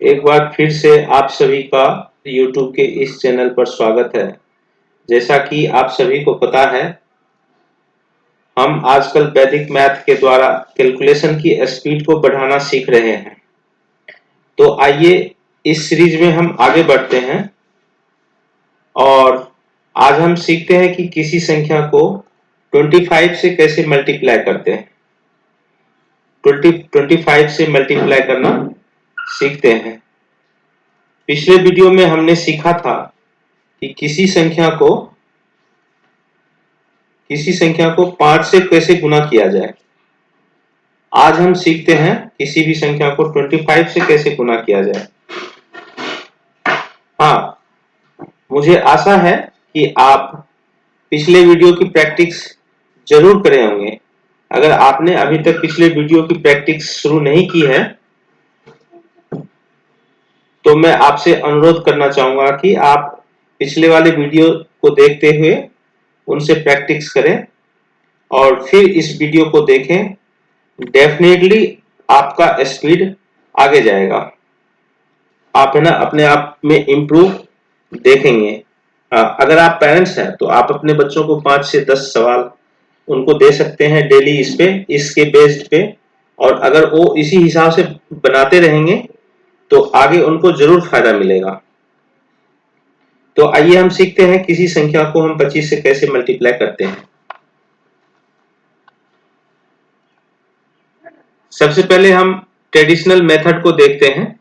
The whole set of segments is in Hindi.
एक बार फिर से आप सभी का YouTube के इस चैनल पर स्वागत है। जैसा कि आप सभी को पता है, हम आजकल वैदिक मैथ के द्वारा कैलकुलेशन की स्पीड को बढ़ाना सीख रहे हैं। तो आइए इस सीरीज में हम आगे बढ़ते हैं और आज हम सीखते हैं कि किसी संख्या को 25 से कैसे मल्टीप्लाई करते हैं। 25 से मल्टीप्लाई करना सीखते हैं। पिछले वीडियो में हमने सीखा था कि किसी संख्या को 5 से कैसे गुना किया जाए। आज हम सीखते हैं किसी भी संख्या को 25 से कैसे गुना किया जाए। हाँ, मुझे आशा है कि आप पिछले वीडियो की प्रैक्टिस जरूर करे होंगे। अगर आपने अभी तक पिछले वीडियो की प्रैक्टिस शुरू नहीं की है तो मैं आपसे अनुरोध करना चाहूंगा कि आप पिछले वाले वीडियो को देखते हुए उनसे प्रैक्टिस करें और फिर इस वीडियो को देखें। डेफिनेटली आपका स्पीड आगे जाएगा। आप है ना अपने आप में इम्प्रूव देखेंगे। अगर आप पेरेंट्स हैं तो आप अपने बच्चों को 5 से 10 सवाल उनको दे सकते हैं डेली इसके बेस्ड पे, और अगर वो इसी हिसाब से बनाते रहेंगे तो आगे उनको जरूर फायदा मिलेगा। तो आइए हम सीखते हैं किसी संख्या को हम 25 से कैसे मल्टीप्लाई करते हैं। सबसे पहले हम ट्रेडिशनल मेथड को देखते हैं।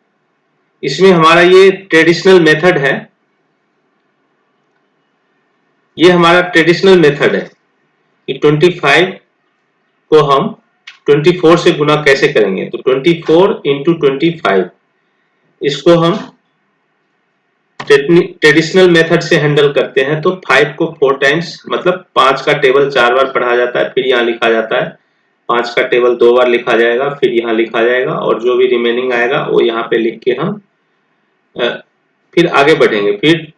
इसमें हमारा ये ट्रेडिशनल मेथड है। ये हमारा ट्रेडिशनल मेथड है कि 25 को हम 24 से गुना कैसे करेंगे। तो 24 इंटू 25 इसको हम ट्रेडिशनल मेथड से हैंडल करते हैं। तो 5 को 4 टाइम्स, मतलब 5 का टेबल 4 बार पढ़ा जाता है, फिर यहाँ लिखा जाता है। 5 का टेबल 2 बार लिखा जाएगा, फिर यहाँ लिखा जाएगा, और जो भी रिमेनिंग आएगा वो यहाँ पे लिख के हम फिर आगे बढ़ेंगे। फिर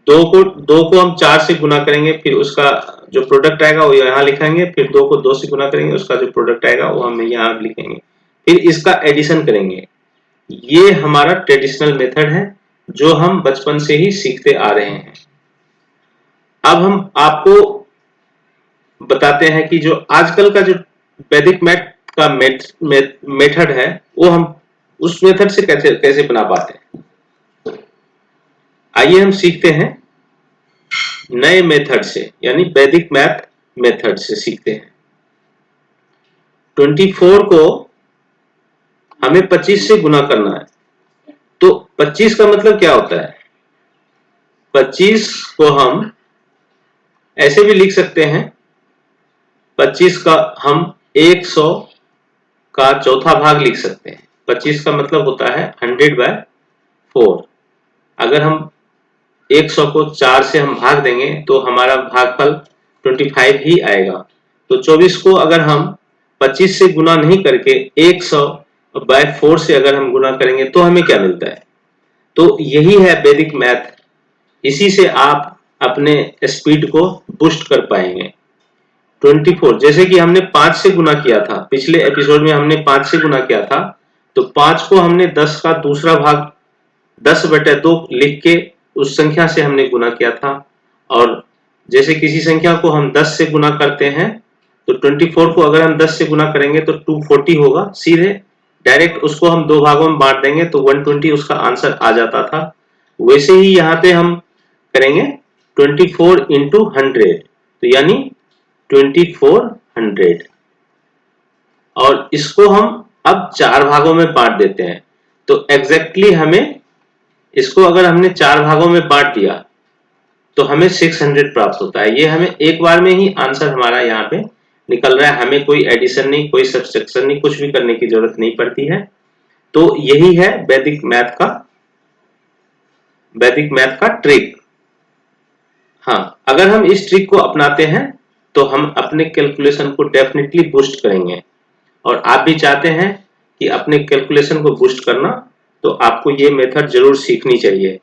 2 को हम 4 से गुना करेंगे, फिर उसका जो प्रोडक्ट आएगा वो यहाँ लिखेंगे। फिर 2 को 2 से गुना करेंगे, उसका जो प्रोडक्ट आएगा वो हम यहाँ लिखेंगे। फिर इसका एडिशन करेंगे। ये हमारा ट्रेडिशनल मेथड है जो हम बचपन से ही सीखते आ रहे हैं। अब हम आपको बताते हैं कि जो आजकल का जो वैदिक मैथ का मेथड है वो हम उस मेथड से कैसे बना पाते हैं। आइए हम सीखते हैं नए मेथड से, यानी वैदिक मैथ मेथड से सीखते हैं। 24 को हमें 25 से गुना करना है। तो 25 का मतलब क्या होता है? 25 को हम ऐसे भी लिख सकते हैं। 25 का हम 100 का चौथा भाग लिख सकते हैं। 25 का मतलब होता है 100/4। अगर हम 100 को 4 से हम भाग देंगे तो हमारा भागफल 25 ही आएगा। तो 24 को अगर हम 25 से गुना नहीं करके 100/4 से अगर हम गुना करेंगे तो हमें क्या मिलता है? तो यही है वैदिक मैथ। इसी से आप अपने स्पीड को बूस्ट कर पाएंगे। 24 जैसे कि हमने 5 से गुना किया था, पिछले एपिसोड में हमने 5 से गुना किया था। तो 5 को हमने 10 का दूसरा भाग 10/2 लिख के उस संख्या से हमने गुना किया था। और जैसे किसी संख्या को हम 10 से गुना करते हैं तो 24 को अगर हम 10 से गुना करेंगे तो 240 होगा। सीधे डायरेक्ट उसको हम दो भागों में बांट देंगे तो 120 उसका आंसर आ जाता था। वैसे ही यहाँ पे हम करेंगे 24 इंटू 100, तो यानी 2400, और इसको हम अब 4 भागों में बांट देते हैं। तो एग्जैक्टली हमें इसको अगर हमने 4 भागों में बांट दिया तो हमें 600 प्राप्त होता है। ये हमें एक बार में ही आंसर हमारा यहाँ पे निकल रहा है। हमें कोई एडिशन नहीं, कोई सब्सट्रैक्शन नहीं, कुछ भी करने की जरूरत नहीं पड़ती है। तो यही है वैदिक मैथ का ट्रिक। हाँ, अगर हम इस ट्रिक को अपनाते हैं तो हम अपने कैलकुलेशन को डेफिनेटली बूस्ट करेंगे। और आप भी चाहते हैं कि अपने कैलकुलेशन को बूस्ट करना, तो आपको ये मेथड जरूर सीखनी चाहिए।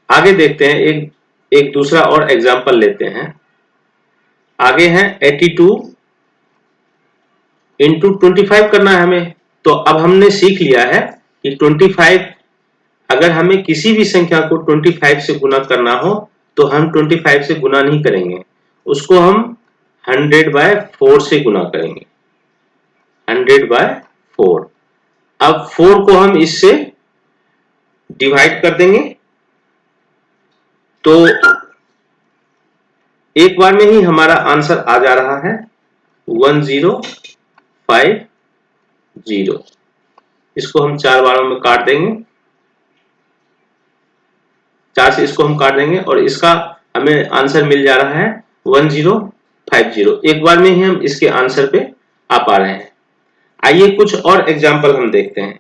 आगे देखते हैं, एक दूसरा और एग्जांपल लेते हैं। आगे है 82 इंटू 25 करना है हमें। तो अब हमने सीख लिया है कि 25 अगर हमें किसी भी संख्या को 25 से गुना करना हो तो हम 25 से गुना नहीं करेंगे, उसको हम 100/4 से गुना करेंगे। 100/4। अब 4 को हम इससे डिवाइड कर देंगे तो एक बार में ही हमारा आंसर आ जा रहा है 1050। इसको हम 4 बारों में काट देंगे, 4 से इसको हम काट देंगे और इसका हमें आंसर मिल जा रहा है 1050। एक बार में ही हम इसके आंसर पे आ पा रहे हैं। आइए कुछ और एग्जाम्पल हम देखते हैं।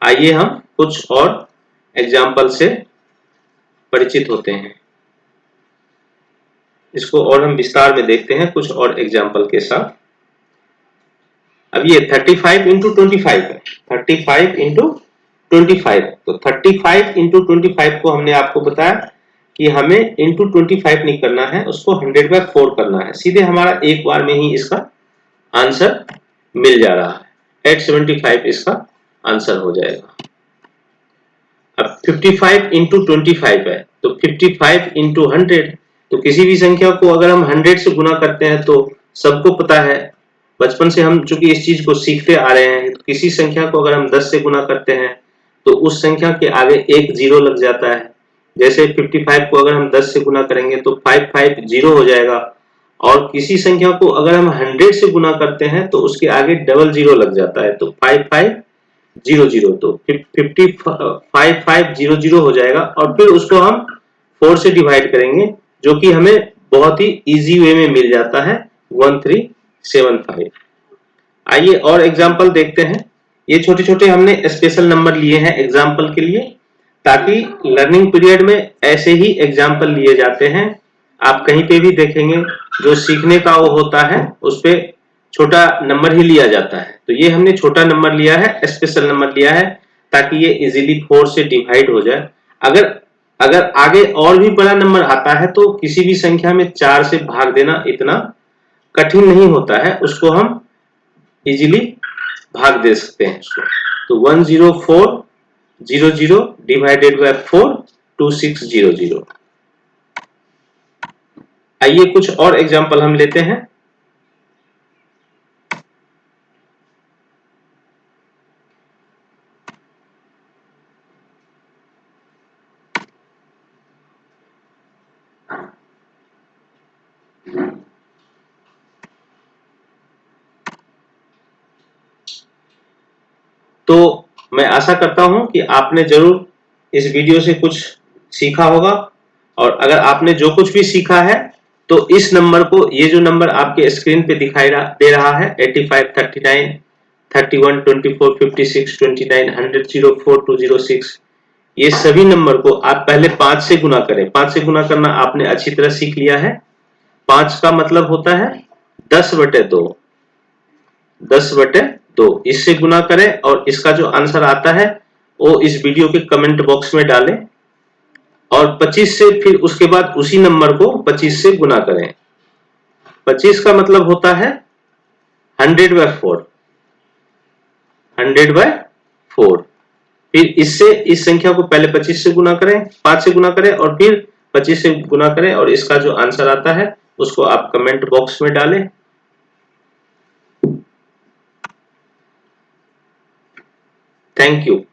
आइए हम कुछ और एग्जाम्पल से परिचित होते हैं। इसको और हम विस्तार में देखते हैं कुछ और एग्जाम्पल के साथ। अब ये 35 इंटू 25 है। 35 इंटू 25, तो 35 इंटू 25 को हमने आपको बताया कि हमें इंटू 25 नहीं करना है, उसको 100/4 करना है। सीधे हमारा एक बार में ही इसका आंसर मिल जा रहा है। 875 इसका आंसर हो जाएगा। अब 55 इंटू 25 है, तो 55 इंटू 100, तो किसी भी संख्या को अगर हम 100 से गुना करते हैं तो सबको पता है, बचपन से हम चूंकि इस चीज को सीखते आ रहे हैं, तो किसी संख्या को अगर हम 10 से गुना करते हैं तो उस संख्या के आगे एक जीरो लग जाता है। जैसे 55 को अगर हम 10 से गुना करेंगे तो 550 हो जाएगा, और किसी संख्या को अगर हम 100 से गुना करते हैं तो उसके आगे डबल जीरो लग जाता है, तो 5500, तो 5500 हो जाएगा। और फिर उसको हम 4 से डिवाइड करेंगे, जो कि हमें बहुत ही इजी वे में मिल जाता है 1375। आइए और एग्जाम्पल देखते हैं। ये छोटे छोटे हमने स्पेशल नंबर लिए हैं एग्जाम्पल के लिए, ताकि लर्निंग पीरियड में ऐसे ही एग्जाम्पल लिए जाते हैं। आप कहीं पे भी देखेंगे जो सीखने का वो होता है उस पे छोटा नंबर ही लिया जाता है, तो ये हमने छोटा नंबर लिया है, स्पेशल नंबर लिया है, ताकि ये इजीली 4 से डिवाइड हो जाए। अगर आगे और भी बड़ा नंबर आता है तो किसी भी संख्या में 4 से भाग देना इतना कठिन नहीं होता है, उसको हम इजीली भाग दे सकते हैं उसको। तो 10400 डिवाइडेड बाय 4, 2600। आइए कुछ और एग्जांपल हम लेते हैं। तो मैं आशा करता हूं कि आपने जरूर इस वीडियो से कुछ सीखा होगा, और अगर आपने जो कुछ भी सीखा है तो इस नंबर को, ये जो नंबर आपके स्क्रीन पे दिखाई दे रहा है 85, 39, 31, 24, 56, 29, 100, 04, 206, ये सभी नंबर को आप पहले 5 से गुना करें। 5 से गुना करना आपने अच्छी तरह सीख लिया है। 5 का मतलब होता है 10/2, 10/2। इससे गुना करें और इसका जो आंसर आता है वो इस वीडियो के कमेंट बॉक्स में डालें, और 25 से फिर उसके बाद उसी नंबर को 25 से गुना करें। 25 का मतलब होता है 100/4, 100/4। फिर इससे इस संख्या को पहले 25 से गुना करें, 5 से गुना करें और फिर 25 से गुना करें, और इसका जो आंसर आता है उसको आप कमेंट बॉक्स में डालें। Thank you.